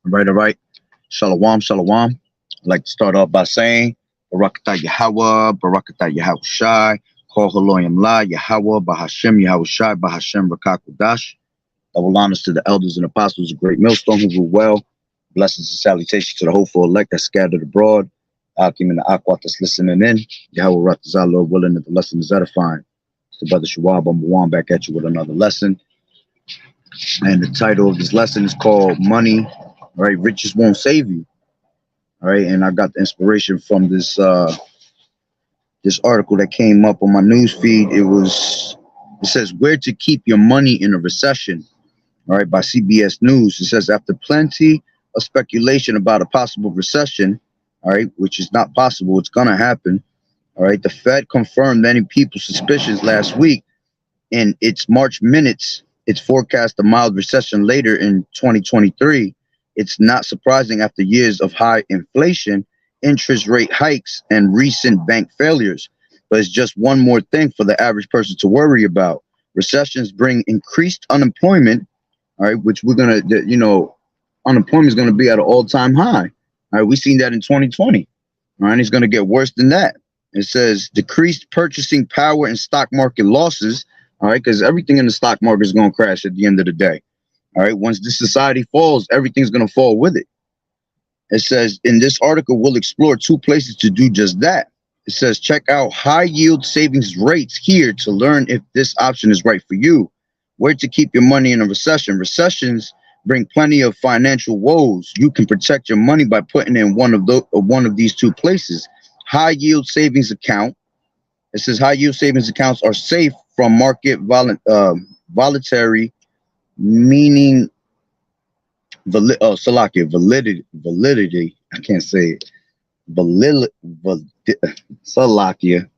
All right. Shalom, shalom. I'd like to start off by saying, Barakatah Yahweh, Barakatah Yahweh Shai, Kol Haloyim La, Yahweh, Bahashem, Yahweh Shai, Bahashem, Rakakudash. Double honors to the elders and apostles of Great Millstone who rule well. Blessings and salutations to the hopeful elect that scattered abroad. Akim and the Aquat that's listening in. Yahweh Ratazah, Lord willing that the lesson is edifying. It's the brother Shawab, I'm Wan back at you with another lesson. And the title of this lesson is called Money, all right, Riches Won't Save You. All right, and I got the inspiration from this article that came up on my news feed. It says where to keep your money in a recession, all right, by CBS News. It says after plenty of speculation about a possible recession, all right, which is not possible, it's gonna happen. All right, the Fed confirmed many people's suspicions last week in its March minutes. It's forecast a mild recession later in 2023. It's not surprising after years of high inflation, interest rate hikes, and recent bank failures. But it's just one more thing for the average person to worry about. Recessions bring increased unemployment, all right, which unemployment is going to be at an all-time high. All right, we've seen that in 2020. All right, it's going to get worse than that. It says decreased purchasing power and stock market losses. All right, because everything in the stock market is going to crash at the end of the day. All right, once this society falls, everything's going to fall with it. It says in this article, we'll explore two places to do just that. It says check out high yield savings rates here to learn if this option is right for you. Where to keep your money in a recession. Recessions bring plenty of financial woes. You can protect your money by putting in one of these two places. High yield savings account. It says high yield savings accounts are safe from market volatility, meaning validity. I can't say it. Salakia.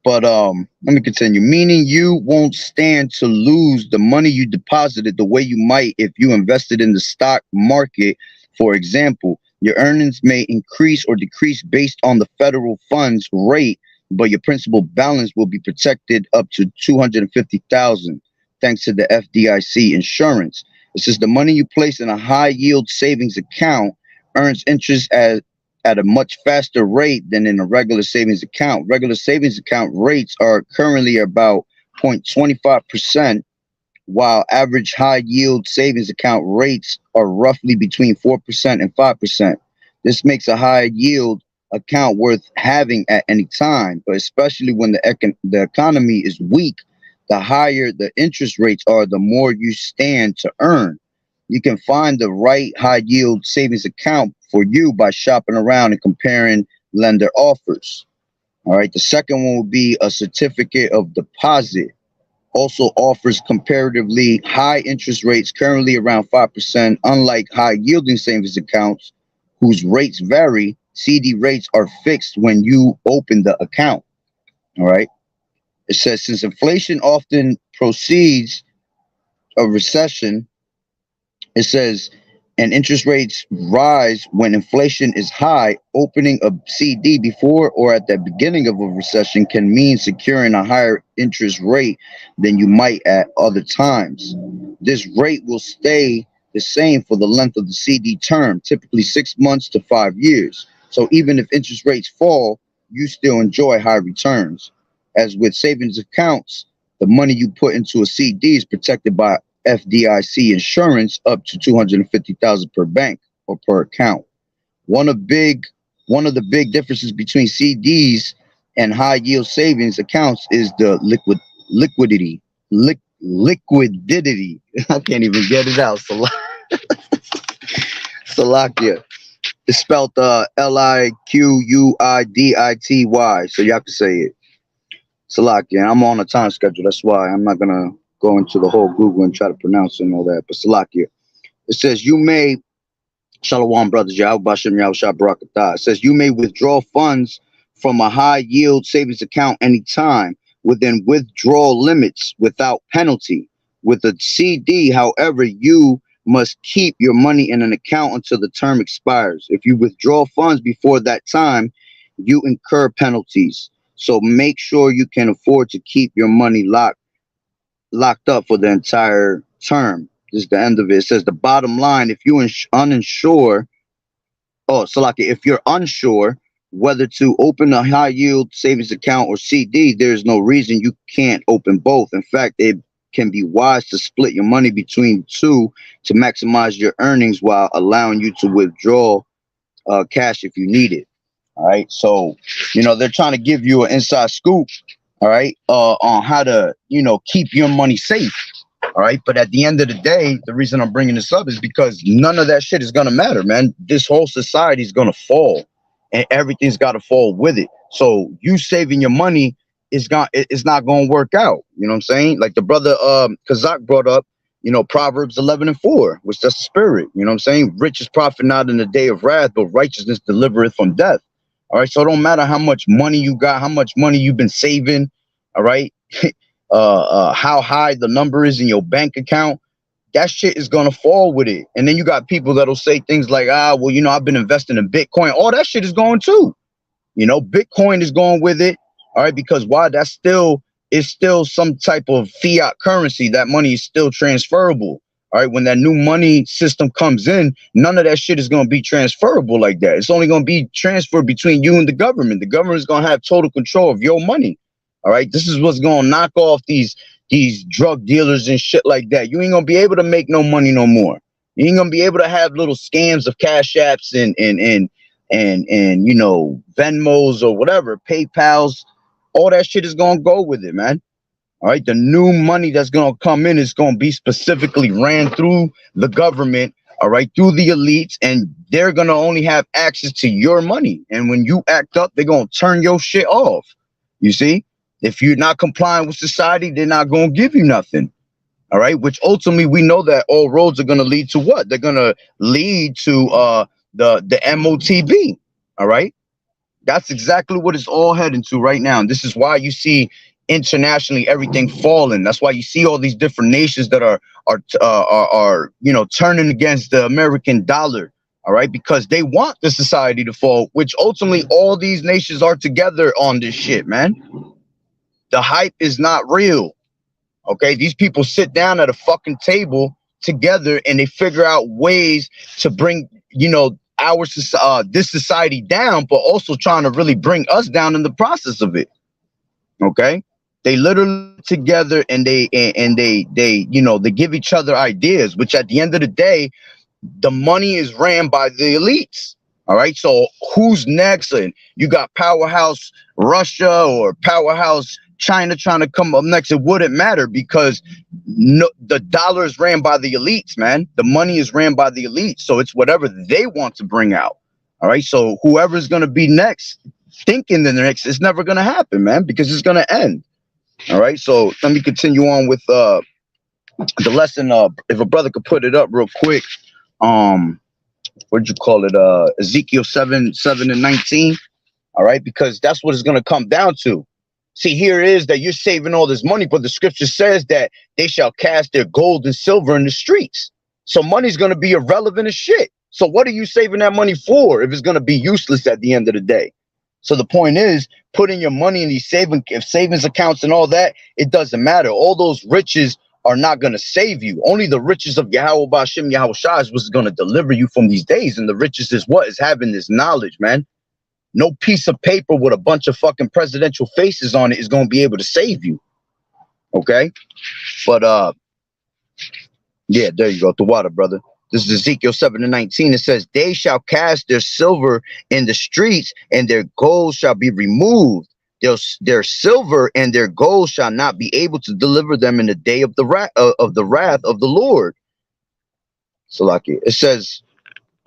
But let me continue. Meaning you won't stand to lose the money you deposited the way you might if you invested in the stock market. For example, your earnings may increase or decrease based on the federal funds rate, but your principal balance will be protected up to $250,000 thanks to the FDIC insurance. It says the money you place in a high yield savings account earns interest at a much faster rate than in a regular savings account. Regular savings account rates are currently about 0.25%, while average high yield savings account rates are roughly between 4% and 5%. This makes a high yield account worth having at any time, but especially when the economy is weak, the higher the interest rates are, the more you stand to earn. You can find the right high yield savings account for you by shopping around and comparing lender offers. All right. The second one will be a certificate of deposit. Also offers comparatively high interest rates, currently around 5%. Unlike high yielding savings accounts, whose rates vary, CD rates are fixed when you open the account. All right. It says since inflation often precedes a recession, it says, and interest rates rise when inflation is high, opening a CD before or at the beginning of a recession can mean securing a higher interest rate than you might at other times. This rate will stay the same for the length of the CD term, typically 6 months to 5 years. So even if interest rates fall, you still enjoy high returns. As with savings accounts, the money you put into a CD is protected by FDIC insurance up to $250,000 per bank or per account. One of the big differences between CDs and high yield savings accounts is the liquidity. Liquidity. I can't even get it out. Salakia. It's spelled Liquidity. So y'all can say it. Salakia. I'm on a time schedule. That's why I'm not gonna go into the whole Google and try to pronounce it and all that. But Salakia. It says you may Shalom, brothers. Yahweh Bashem Yahushua Barakatah. It says you may withdraw funds from a high yield savings account anytime within withdrawal limits without penalty. With a CD, however, you must keep your money in an account until the term expires. If you withdraw funds before that time, you incur penalties. So make sure you can afford to keep your money locked up for the entire term. This is the end of it. It says the bottom line: if you unsure, oh, so like if you're unsure whether to open a high yield savings account or CD, there's no reason you can't open both. In fact, it can be wise to split your money between two to maximize your earnings while allowing you to withdraw cash if you need it. All right. So, they're trying to give you an inside scoop, all right, on how to, keep your money safe. All right. But at the end of the day, the reason I'm bringing this up is because none of that shit is going to matter, man. This whole society is going to fall and everything's got to fall with it. So you saving your money it's not going to work out. You know what I'm saying? Like the brother Kazak brought up, Proverbs 11:4, which that's the spirit. You know what I'm saying? Riches profit not in the day of wrath, but righteousness delivereth from death. All right. So it don't matter how much money you got, how much money you've been saving. All right. How high the number is in your bank account. That shit is gonna fall with it. And then you got people that'll say things like, well, I've been investing in Bitcoin. All that shit is going too. Bitcoin is going with it. All right, because why? It's still some type of fiat currency. That money is still transferable. All right, when that new money system comes in, none of that shit is going to be transferable like that. It's only going to be transferred between you and the government. The government is going to have total control of your money. All right, this is what's going to knock off these drug dealers and shit like that. You ain't going to be able to make no money no more. You ain't going to be able to have little scams of Cash Apps and Venmos or whatever, PayPals. All that shit is going to go with it, man. All right. The new money that's going to come in is going to be specifically ran through the government. All right. Through the elites. And they're going to only have access to your money. And when you act up, they're going to turn your shit off. You see, if you're not complying with society, they're not going to give you nothing. All right. Which ultimately we know that all roads are going to lead to what? They're going to lead to the MOTB. All right. That's exactly what it's all heading to right now. And this is why you see internationally everything falling. That's why you see all these different nations that are turning against the American dollar. All right, because they want the society to fall, which ultimately all these nations are together on this shit, man. The hype is not real. Okay, these people sit down at a fucking table together and they figure out ways to bring, this society down, but also trying to really bring us down in the process of it. Okay, they literally together and they give each other ideas, which at the end of the day, the money is ran by the elites. All right, so who's next? And you got powerhouse Russia or powerhouse China trying to come up next. It wouldn't matter because the dollar is ran by the elites, man. The money is ran by the elites. So it's whatever they want to bring out. All right. So whoever's going to be next, thinking the next, it's never going to happen, man, because it's going to end. All right. So let me continue on with the lesson. If a brother could put it up real quick. What'd you call it? Ezekiel 7:7-19. All right. Because that's what it's going to come down to. See, here it is that you're saving all this money, but the scripture says that they shall cast their gold and silver in the streets. So money's going to be irrelevant as shit. So what are you saving that money for if it's going to be useless at the end of the day? So the point is, putting your money in these savings accounts and all that, it doesn't matter. All those riches are not going to save you. Only the riches of YAHAWAH'S was going to deliver you from these days. And the riches is what? Is having this knowledge, man. No piece of paper with a bunch of fucking presidential faces on it is going to be able to save you. Okay? But, yeah, there you go. The water, brother. This is Ezekiel 7:19. It says, they shall cast their silver in the streets and their gold shall be removed. Their silver and their gold shall not be able to deliver them in the day of the wrath of the Lord. So like it says,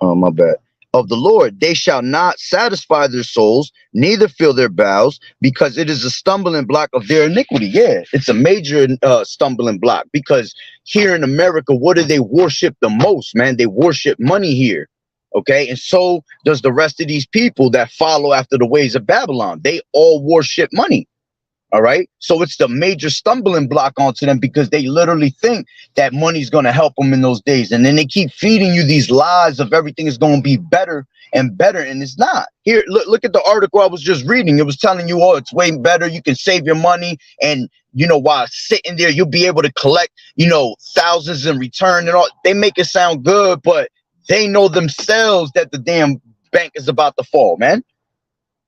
oh, my bad. Of the Lord, they shall not satisfy their souls, neither fill their bowels, because it is a stumbling block of their iniquity. Yeah, it's a major stumbling block, because here in America, what do they worship the most, man? They worship money here. Okay, and so does the rest of these people that follow after the ways of Babylon. They all worship money. All right. So it's the major stumbling block onto them because they literally think that money's going to help them in those days. And then they keep feeding you these lies of everything is going to be better and better. And it's not. Here, look at the article I was just reading. It was telling you, oh, it's way better. You can save your money and you know, while sitting there, you'll be able to collect, you know, thousands in return and all. They make it sound good, but they know themselves that the damn bank is about to fall, man.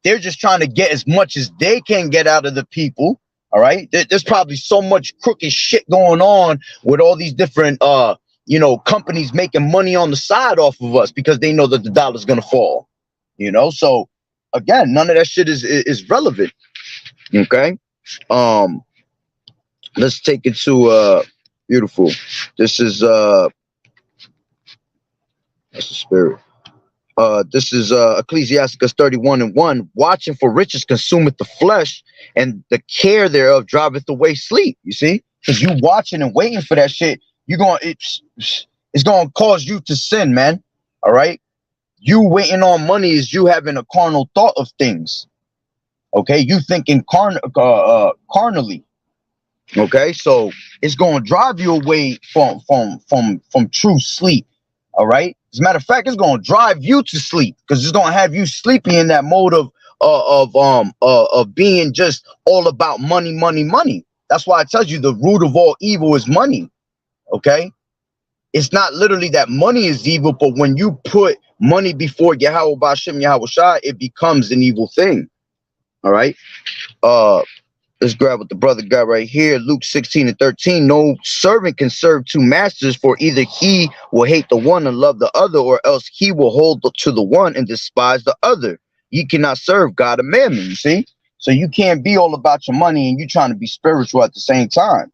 They're just trying to get as much as they can get out of the people. All right. There's probably so much crooked shit going on with all these different, you know, companies making money on the side off of us because they know that the dollar's going to fall, you know? So again, none of that shit is relevant. Okay. Let's take it to, beautiful. This is, that's the spirit. This is Ecclesiasticus 31:1. Watching for riches consumeth the flesh, and the care thereof driveth away sleep. You see, because you watching and waiting for that shit, it's gonna cause you to sin, man. All right, you waiting on money is you having a carnal thought of things. Okay, you thinking carnally. Okay, so it's gonna drive you away from true sleep. All right. As a matter of fact, it's gonna drive you to sleep because it's gonna have you sleepy in that mode of being just all about money, money, money. That's why I tell you the root of all evil is money. Okay. It's not literally that money is evil, but when you put money before YAHAWAH'S, it becomes an evil thing. All right. Let's grab what the brother got right here. Luke 16:13. No servant can serve two masters, for either he will hate the one and love the other, or else he will hold to the one and despise the other. You cannot serve God and mammon, you see? So you can't be all about your money and you trying to be spiritual at the same time.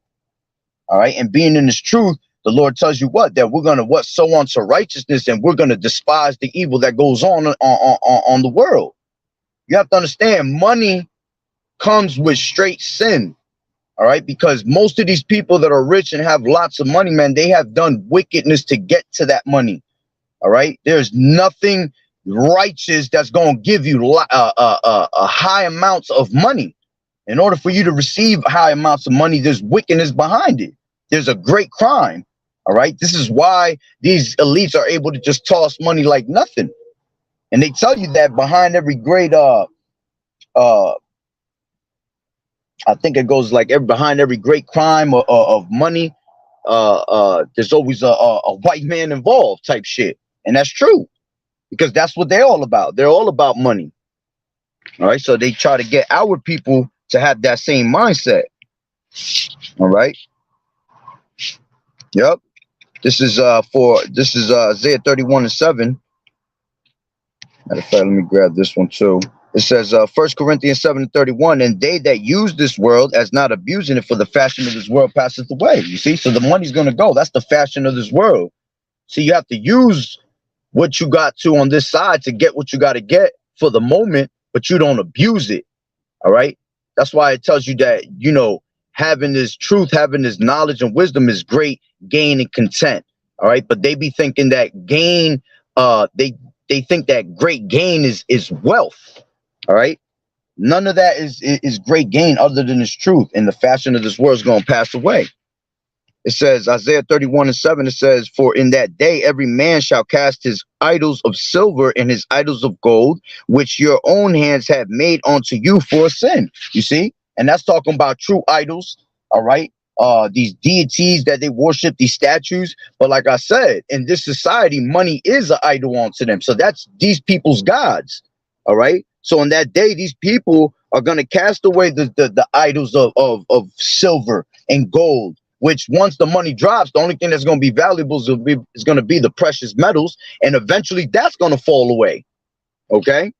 All right. And being in this truth, the Lord tells you what? That we're going to sow on to righteousness, and we're going to despise the evil that goes on the world. You have to understand, money comes with straight sin. All right, because most of these people that are rich and have lots of money, man, they have done wickedness to get to that money. All right, there's nothing righteous that's going to give you high amounts of money. In order for you to receive high amounts of money, there's wickedness behind it. There's a great crime. All right, this is why these elites are able to just toss money like nothing. And they tell you that behind every great I think it goes like behind every great crime of money, there's always a white man involved type shit. And that's true, because that's what they're all about. They're all about money. All right. So they try to get our people to have that same mindset. All right. Yep. This is Isaiah 31:7. Matter of fact, let me grab this one too. It says 1 Corinthians 7:31, and they that use this world as not abusing it, for the fashion of this world passeth away. You see, so the money's going to go. That's the fashion of this world. So you have to use what you got to on this side to get what you got to get for the moment, but you don't abuse it. All right. That's why it tells you that, you know, having this truth, having this knowledge and wisdom is great gain and content. All right. But they be thinking that gain, they think that great gain is wealth. All right. None of that is great gain other than its truth. And the fashion of this world is going to pass away. It says, Isaiah 31:7, it says, for in that day every man shall cast his idols of silver and his idols of gold, which your own hands have made unto you for a sin. You see? And that's talking about true idols. All right. These deities that they worship, these statues. But like I said, in this society, money is an idol unto them. So that's these people's gods. All right. So on that day, these people are going to cast away the idols of silver and gold, which once the money drops, the only thing that's going to be valuable is going to be the precious metals. And eventually that's going to fall away. OK.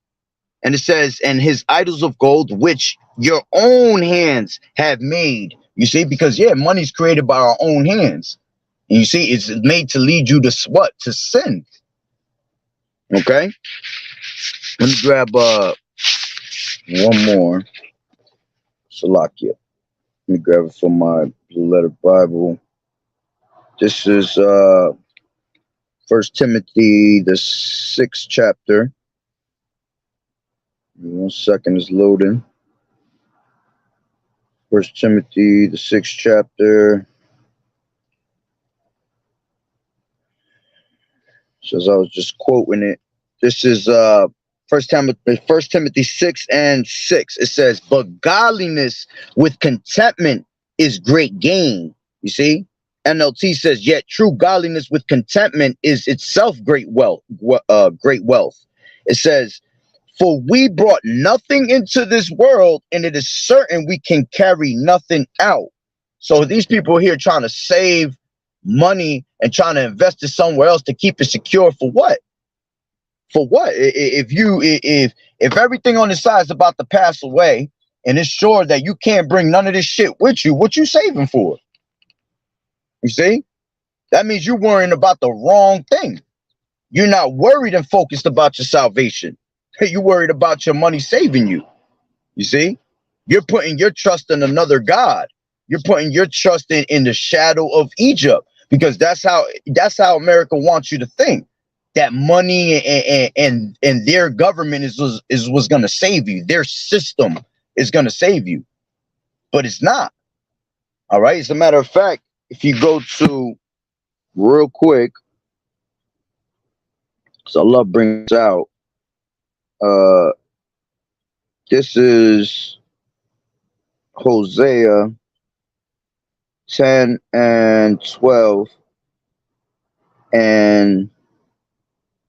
And it says, and his idols of gold, which your own hands have made. You see, because, yeah, money's created by our own hands. And you see, it's made to lead you to what? To sin. OK. Let me grab one more. Salakia. Let me grab it from my Blue Letter Bible. This is 1 Timothy, the 6th chapter. 1 second, is loading. 1 Timothy, the 6th chapter. Says I was just quoting it. This is 1 Timothy 6:6. It says, but godliness with contentment is great gain. You see? NLT says, yet true godliness with contentment is itself great wealth. Great wealth. It says, for we brought nothing into this world, and it is certain we can carry nothing out. So these people here trying to save money and trying to invest it somewhere else to keep it secure for what? For what? If everything on the side is about to pass away, and it's sure that you can't bring none of this shit with you, what you saving for? You see? That means you're worrying about the wrong thing. You're not worried and focused about your salvation. You're worried about your money saving you. You see? You're putting your trust in another God. You're putting your trust in the shadow of Egypt, because that's how America wants you to think, that money and their government is what's going to save you. Their system is going to save you, but it's not. All right. As a matter of fact, if you go to real quick, because I love bringing this out. This is Hosea 10 and 12 and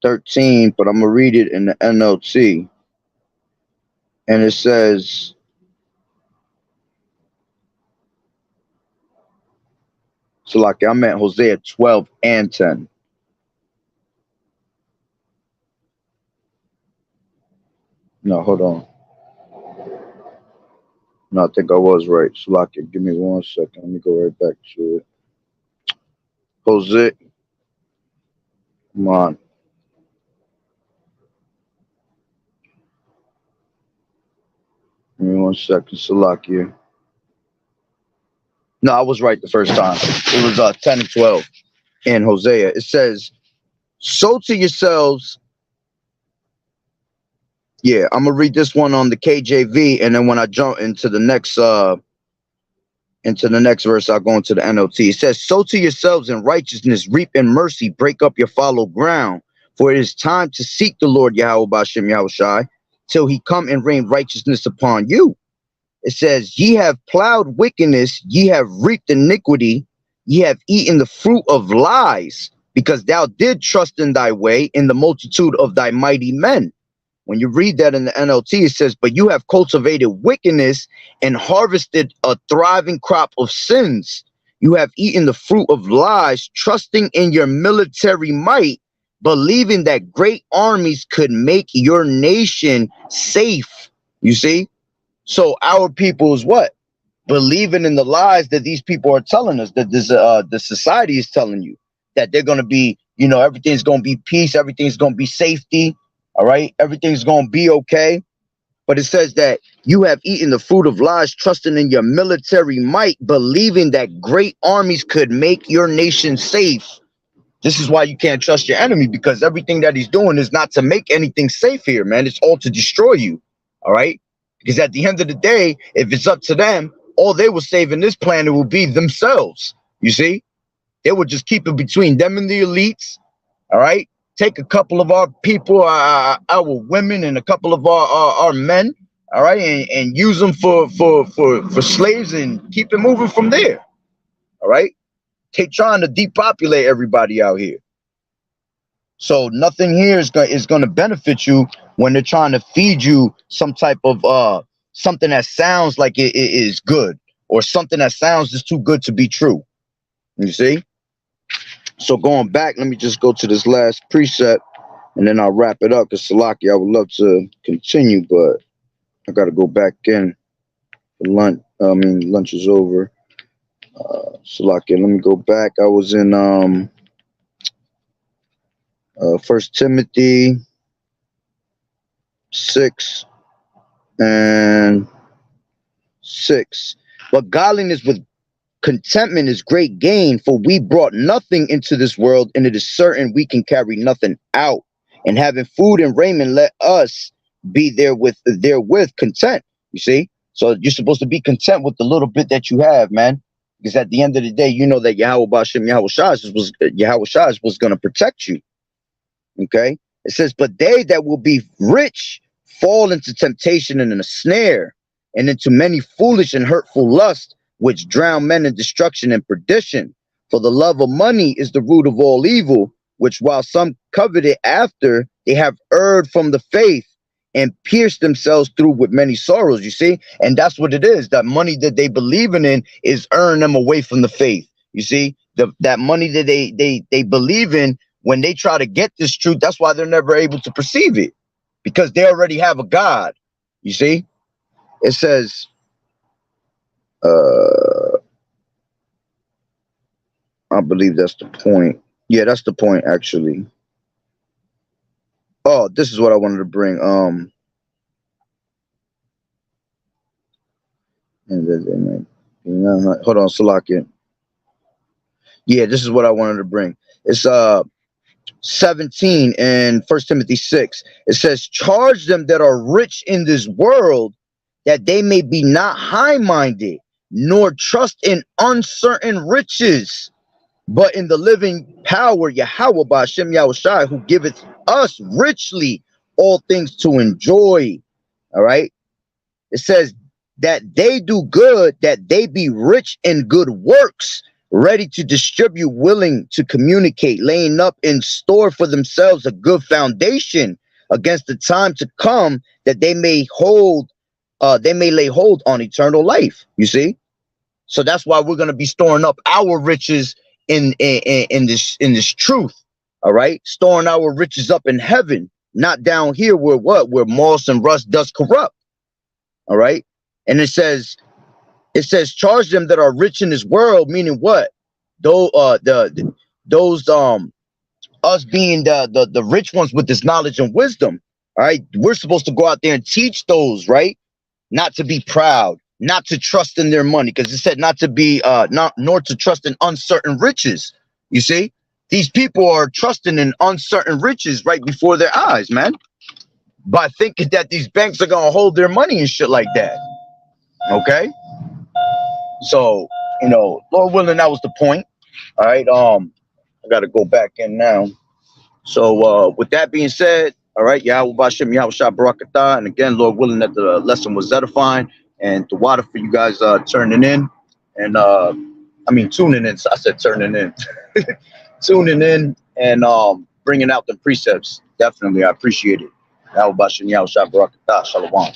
13, but I'm gonna read it in the NLT, and it says, so like I meant Hosea 12 and 10. No, hold on. No, I think I was right. So like, give me 1 second. Let me go right back to it. Hosea, come on. Give me 1 second. Salakia. No, I was right the first time. It was 10 and 12 in Hosea. It says, sow to yourselves. Yeah, I'm gonna read this one on the KJV, and then when I jump into the next verse, I'll go into the NLT. It says, sow to yourselves in righteousness, reap in mercy, break up your fallow ground. For it is time to seek the Lord Yahweh B'Shem Yahushai, till he come and rain righteousness upon you. It says, ye have plowed wickedness, ye have reaped iniquity, ye have eaten the fruit of lies, because thou did trust in thy way, in the multitude of thy mighty men. When you read that in the NLT, it says, but you have cultivated wickedness and harvested a thriving crop of sins. You have eaten the fruit of lies, trusting in your military might, believing that great armies could make your nation safe. You see? So our people is what? Believing in the lies that these people are telling us, that this the society is telling you, that they're going to be, everything's going to be peace, everything's going to be safety. All right, everything's gonna be okay. But it says that you have eaten the fruit of lies, trusting in your military might, believing that great armies could make your nation safe. This is why you can't trust your enemy, because everything that he's doing is not to make anything safe here, man. It's all to destroy you. All right, because at the end of the day, if it's up to them, all they will save in this planet will be themselves. You see, they will just keep it between them and the elites. All right. Take a couple of our people, our women, and a couple of our men, all right, and use them for slaves, and keep it moving from there. All right, keep trying to depopulate everybody out here. So nothing here is going to benefit you when they're trying to feed you some type of something that sounds like it is good, or something that sounds just too good to be true. You see? So going back, let me just go to this last preset, and then I'll wrap it up. Because Salaki, I would love to continue, but I got to go back in for lunch. Lunch is over. Salaki, let me go back. I was in 1 Timothy 6 and 6. But godliness with contentment is great gain, for we brought nothing into this world, and it is certain we can carry nothing out. And having food and raiment, let us be therewith content. You see? So you're supposed to be content with the little bit that you have, man. Because at the end of the day, you know that Yahweh B'Shem Yahushai was going to protect you. Okay? It says, but they that will be rich fall into temptation and in a snare, and into many foolish and hurtful lusts, which drown men in destruction and perdition. For the love of money is the root of all evil, which while some covet it after, they have erred from the faith and pierced themselves through with many sorrows, you see? And that's what it is. That money that they believing in is earning them away from the faith. You see? That money that they believe in, when they try to get this truth, that's why they're never able to perceive it. Because they already have a God. You see? It says, I believe that's the point. Yeah, that's the point, actually. Oh, this is what I wanted to bring. Hold on, Salakia. Yeah, this is what I wanted to bring. It's 17 in 1 Timothy 6. It says, charge them that are rich in this world, that they may be not high-minded, nor trust in uncertain riches, but in the living power, Yahweh by Hashem Yahushai, who giveth us richly all things to enjoy. All right. It says that they do good, that they be rich in good works, ready to distribute, willing to communicate, laying up in store for themselves a good foundation against the time to come, that they may lay hold on eternal life. You see? So that's why we're going to be storing up our riches in this truth. All right, storing our riches up in heaven, not down here where moss and rust does corrupt. All right. And it says charge them that are rich in this world, meaning what? Those us being the rich ones with this knowledge and wisdom. All right, we're supposed to go out there and teach those, right? Not to be proud, not to trust in their money, because it said not to be nor to trust in uncertain riches. You see, these people are trusting in uncertain riches right before their eyes, man, by thinking that these banks are gonna hold their money and shit like that. Okay, so Lord willing, that was the point. All right, I gotta go back in now. So with that being said, all right, Yahweh Bashem, Yahweh Shah Barakatah, and again, Lord willing, that the lesson was edifying, and the water for you guys turning in, and tuning in. So I said turning in, tuning in, and bringing out the precepts. Definitely, I appreciate it. Yahweh Bashem, Yahweh Shah Barakatah, Shalom.